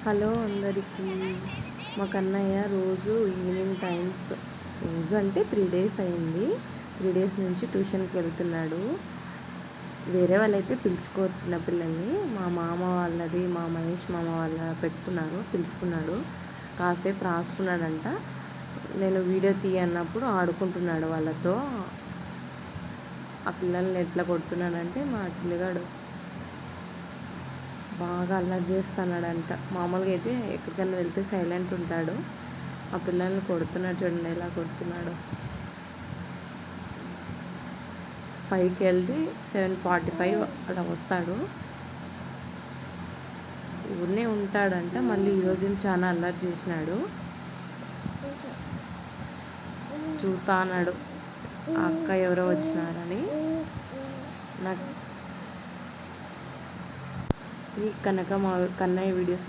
Hello అందరికీ. మా కన్నయ్య రోజు ఈవినింగ్ టైమ్స్, రోజు అంటే 3 డేస్ అయింది, 3 డేస్ నుంచి ట్యూషన్కి వెళ్తున్నాడు. వేరే వాళ్ళైతే పిలుచుకోరు చిన్నపిల్లల్ని. మా మామ వాళ్ళది, మా మహేష్ మామ వాళ్ళ పిలుచుకున్నాడు. కాసేపు రాసుకున్నాడంట. నేను వీడియో తీయన్నప్పుడు ఆడుకుంటున్నాడు వాళ్ళతో. ఆ పిల్లల్ని ఎట్లా కొడుతున్నాడంటే మా పిల్లగాడు బాగా అల్లరి చేస్తున్నాడంట. మామూలుగా అయితే ఎక్కడికైనా వెళ్తే సైలెంట్ ఉంటాడు. ఆ పిల్లల్ని కొడుతున్నాడు, చూడండి ఎలా కొడుతున్నాడు. 5కి వెళ్తే 7:45 అలా వస్తాడు. ఊరినే ఉంటాడంట. మళ్ళీ ఈరోజు చాలా అల్లరి చేసినాడు. చూస్తా అన్నాడు ఆ అక్క ఎవరో వచ్చినారని. నాకు ఈ కనుక మా కన్నయ్య వీడియోస్